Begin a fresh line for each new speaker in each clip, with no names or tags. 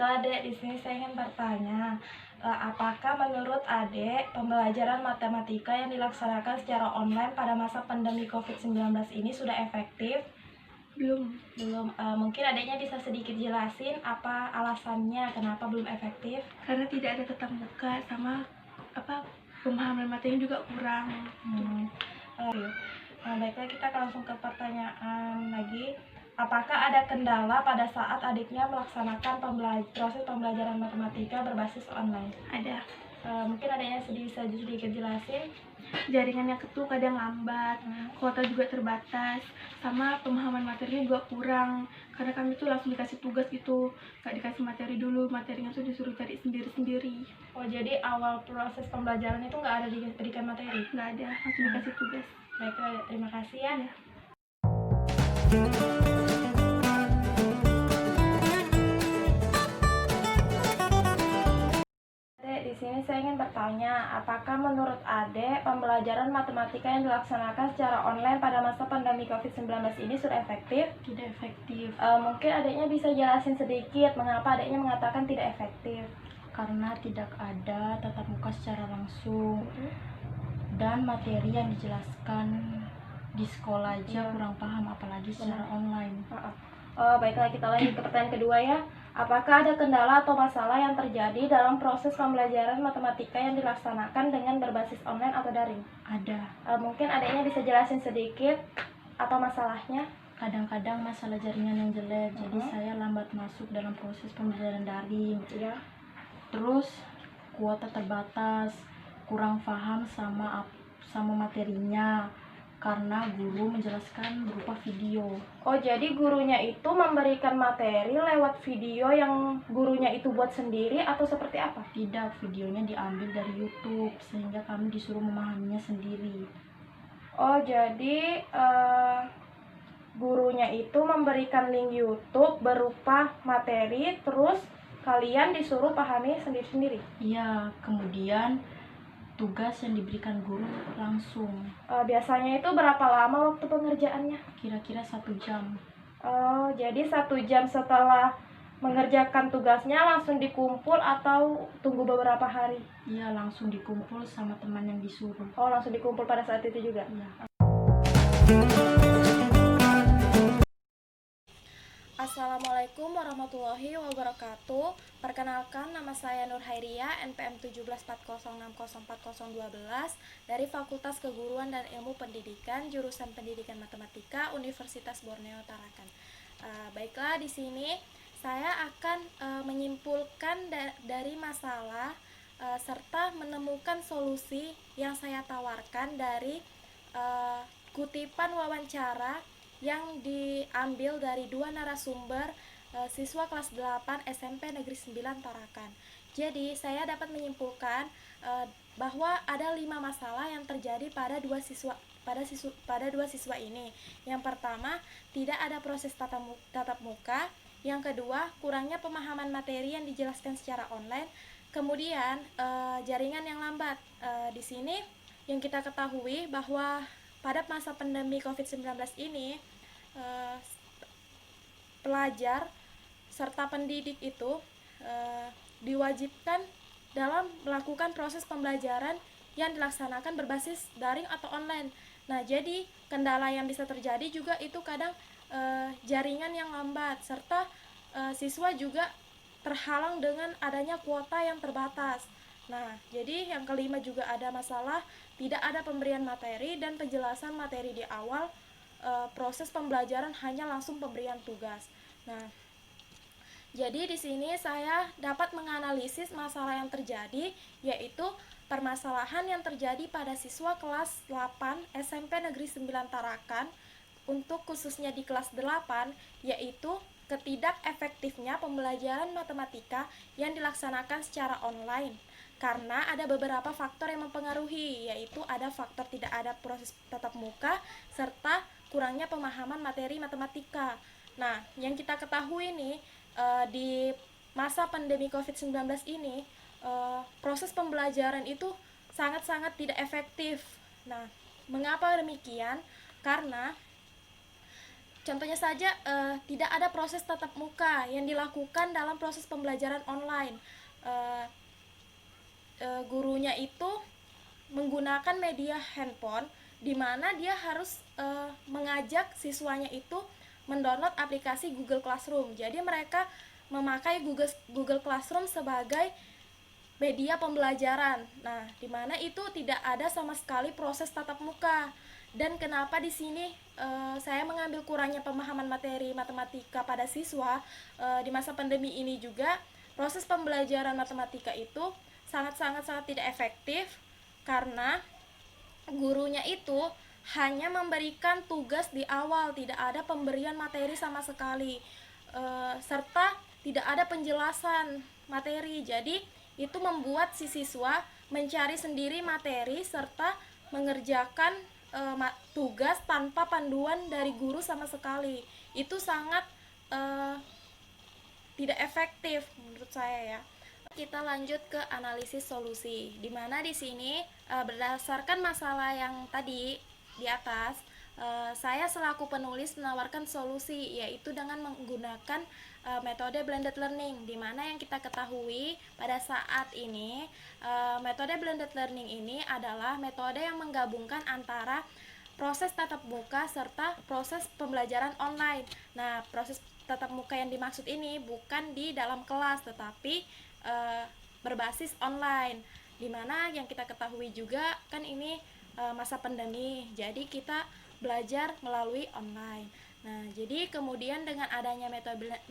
Halo Adek, di sini saya ingin bertanya, apakah menurut Adek pembelajaran matematika yang dilaksanakan secara online pada masa pandemi COVID-19 ini sudah efektif?
Belum,
Belum. Mungkin Adeknya bisa sedikit jelasin apa alasannya kenapa belum efektif?
karena tidak ada tatap muka sama pemahaman materinya juga kurang.
Baiklah, kita langsung ke pertanyaan lagi. Apakah ada kendala pada saat adiknya melaksanakan proses pembelajaran matematika berbasis online?
Ada
Mungkin adanya bisa sedikit jelasin.
jaringan yang ketuh, kadang lambat, kuota juga terbatas, sama pemahaman materinya juga kurang. Karena kami tuh langsung dikasih tugas gitu, gak dikasih materi dulu, materinya tuh disuruh cari sendiri-sendiri.
Oh, jadi awal proses pembelajaran itu nggak ada diberikan materi?
Nggak ada, langsung dikasih tugas.
Baiklah, terima kasih ya.
Ya.
Adek, di sini saya ingin bertanya, apakah menurut Adek pembelajaran matematika yang dilaksanakan secara online pada masa pandemi COVID-19 ini sudah efektif?
Tidak efektif.
Mungkin Adeknya bisa jelasin sedikit mengapa Adeknya mengatakan tidak efektif?
Karena tidak ada tatap muka secara langsung dan materi yang dijelaskan di sekolah aja kurang paham, apalagi secara online.
Baiklah, kita lanjut ke pertanyaan kedua ya. Apakah ada kendala atau masalah yang terjadi dalam proses pembelajaran matematika yang dilaksanakan dengan berbasis online atau daring?
Ada.
Mungkin Adeknya bisa jelasin sedikit apa masalahnya?
Kadang-kadang masalah jaringan yang jelek, jadi saya lambat masuk dalam proses pembelajaran daring.
Iya.
Terus kuota terbatas, kurang paham sama materinya karena guru menjelaskan berupa video.
Oh, jadi gurunya itu memberikan materi lewat video yang gurunya itu buat sendiri atau seperti apa?
Tidak, videonya diambil dari YouTube sehingga kami disuruh memahaminya sendiri.
Oh, jadi gurunya itu memberikan link YouTube berupa materi, terus kalian disuruh pahami sendiri-sendiri?
Iya, kemudian tugas yang diberikan guru langsung.
Biasanya itu berapa lama waktu pengerjaannya?
Kira-kira 1 jam.
Oh, jadi 1 jam setelah mengerjakan tugasnya langsung dikumpul atau tunggu beberapa hari?
Iya, langsung dikumpul sama teman yang disuruh.
Oh, langsung dikumpul pada saat itu juga?
Iya.
Assalamualaikum warahmatullahi wabarakatuh. Perkenalkan, nama saya Nur Hairia, NPM 1740604012 dari Fakultas Keguruan dan Ilmu Pendidikan, jurusan Pendidikan Matematika, Universitas Borneo Tarakan. Baiklah, di sini saya akan menyimpulkan dari masalah serta menemukan solusi yang saya tawarkan dari kutipan wawancara yang diambil dari 2 narasumber siswa kelas 8 SMP Negeri 9 Tarakan. Jadi, saya dapat menyimpulkan bahwa ada 5 masalah yang terjadi pada dua siswa ini. Yang pertama, tidak ada proses tatap muka. Yang kedua, kurangnya pemahaman materi yang dijelaskan secara online. Kemudian, jaringan yang lambat. Di sini yang kita ketahui bahwa pada masa pandemi COVID-19 ini, pelajar serta pendidik itu diwajibkan dalam melakukan proses pembelajaran yang dilaksanakan berbasis daring atau online. Nah, jadi kendala yang bisa terjadi juga itu kadang jaringan yang lambat, serta siswa juga terhalang dengan adanya kuota yang terbatas. Nah, jadi yang kelima juga ada masalah tidak ada pemberian materi dan penjelasan materi di awal proses pembelajaran, hanya langsung pemberian tugas. Nah, jadi di sini saya dapat menganalisis masalah yang terjadi, yaitu permasalahan yang terjadi pada siswa kelas 8 SMP Negeri 9 Tarakan, untuk khususnya di kelas 8, yaitu ketidakefektifnya pembelajaran matematika yang dilaksanakan secara online. Karena ada beberapa faktor yang mempengaruhi, yaitu ada faktor tidak ada proses tatap muka serta kurangnya pemahaman materi matematika. Nah, yang kita ketahui nih di masa pandemi COVID-19 ini, proses pembelajaran itu sangat-sangat tidak efektif. Nah, mengapa demikian? Karena Contohnya saja, tidak ada proses tatap muka yang dilakukan dalam proses pembelajaran online. Eh, Gurunya itu menggunakan media handphone, di mana dia harus mengajak siswanya itu mendownload aplikasi Google Classroom. Jadi mereka memakai Google Classroom sebagai media pembelajaran. Nah, di mana itu tidak ada sama sekali proses tatap muka. Dan kenapa di sini saya mengambil kurangnya pemahaman materi matematika pada siswa di masa pandemi ini juga, proses pembelajaran matematika itu sangat tidak efektif karena gurunya itu hanya memberikan tugas di awal, tidak ada pemberian materi sama sekali, serta tidak ada penjelasan materi. Jadi itu membuat si siswa mencari sendiri materi serta mengerjakan tugas tanpa panduan dari guru sama sekali. Itu sangat tidak efektif menurut saya ya. Kita lanjut ke analisis solusi, di mana di sini berdasarkan masalah yang tadi di atas, saya selaku penulis menawarkan solusi, yaitu dengan menggunakan metode blended learning, di mana yang kita ketahui pada saat ini metode blended learning ini adalah metode yang menggabungkan antara proses tatap muka serta proses pembelajaran online. Nah, proses tatap muka yang dimaksud ini bukan di dalam kelas, tetapi berbasis online, dimana yang kita ketahui juga kan ini masa pandemi, jadi kita belajar melalui online. Nah, jadi kemudian dengan adanya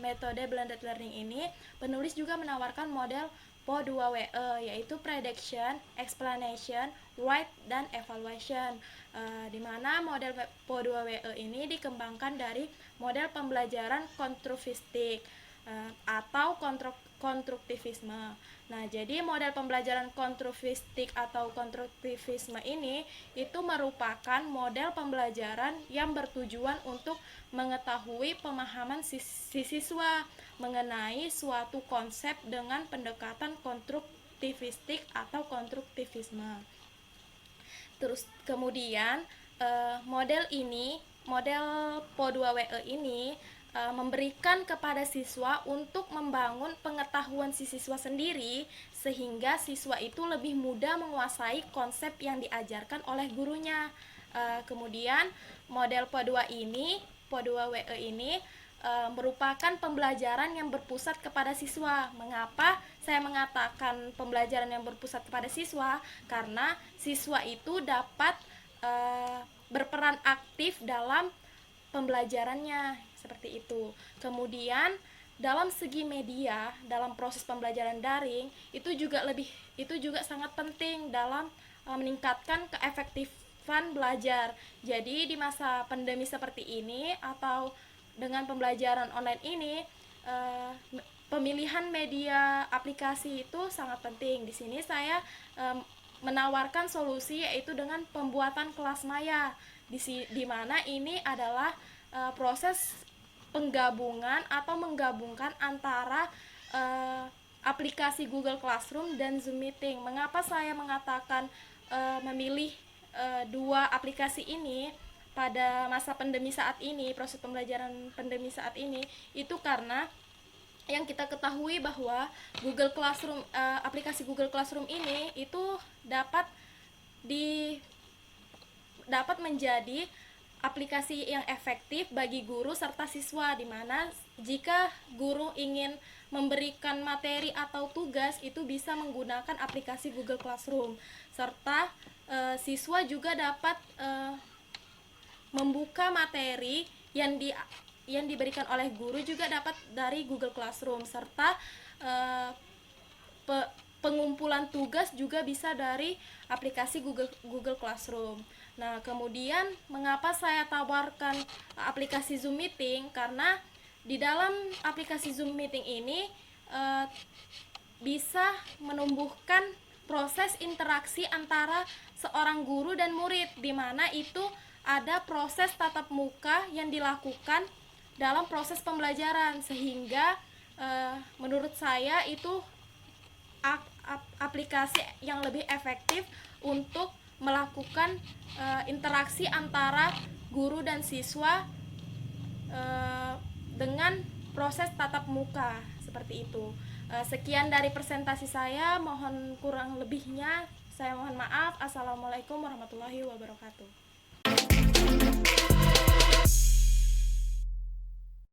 metode blended learning ini, penulis juga menawarkan model PO2WE, yaitu prediction, explanation, write, dan evaluation. Dimana model PO2WE ini dikembangkan dari model pembelajaran konstruktivistik atau konstruktivisme. Nah, jadi model pembelajaran konstruktivistik atau konstruktivisme ini itu merupakan model pembelajaran yang bertujuan untuk mengetahui pemahaman si siswa mengenai suatu konsep dengan pendekatan konstruktivistik atau konstruktivisme. Terus kemudian model PO2WE ini memberikan kepada siswa untuk membangun pengetahuan si siswa sendiri, sehingga siswa itu lebih mudah menguasai konsep yang diajarkan oleh gurunya. Kemudian model PO2WE ini merupakan pembelajaran yang berpusat kepada siswa. Mengapa saya mengatakan pembelajaran yang berpusat kepada siswa? Karena siswa itu dapat berperan aktif dalam pembelajarannya, seperti itu. Kemudian dalam segi media, dalam proses pembelajaran daring itu juga sangat penting dalam meningkatkan keefektifan belajar. Jadi di masa pandemi seperti ini atau dengan pembelajaran online ini, pemilihan media aplikasi itu sangat penting. Di sini saya menawarkan solusi, yaitu dengan pembuatan kelas maya, di mana ini adalah proses penggabungan atau menggabungkan antara aplikasi Google Classroom dan Zoom Meeting. Mengapa saya mengatakan memilih dua aplikasi ini pada masa pandemi saat ini, proses pembelajaran pandemi saat ini, itu karena yang kita ketahui bahwa Google Classroom, aplikasi Google Classroom ini itu dapat menjadi aplikasi yang efektif bagi guru serta siswa, di mana jika guru ingin memberikan materi atau tugas itu bisa menggunakan aplikasi Google Classroom, serta siswa juga dapat membuka materi yang diberikan oleh guru juga dapat dari Google Classroom, serta pengumpulan tugas juga bisa dari aplikasi Google Classroom. Nah, kemudian mengapa saya tawarkan aplikasi Zoom Meeting? Karena di dalam aplikasi Zoom Meeting ini bisa menumbuhkan proses interaksi antara seorang guru dan murid, di mana itu ada proses tatap muka yang dilakukan dalam proses pembelajaran, sehingga menurut saya itu aplikasi yang lebih efektif untuk melakukan interaksi antara guru dan siswa dengan proses tatap muka seperti itu. Sekian dari presentasi saya, mohon kurang lebihnya saya mohon maaf. Assalamualaikum warahmatullahi wabarakatuh.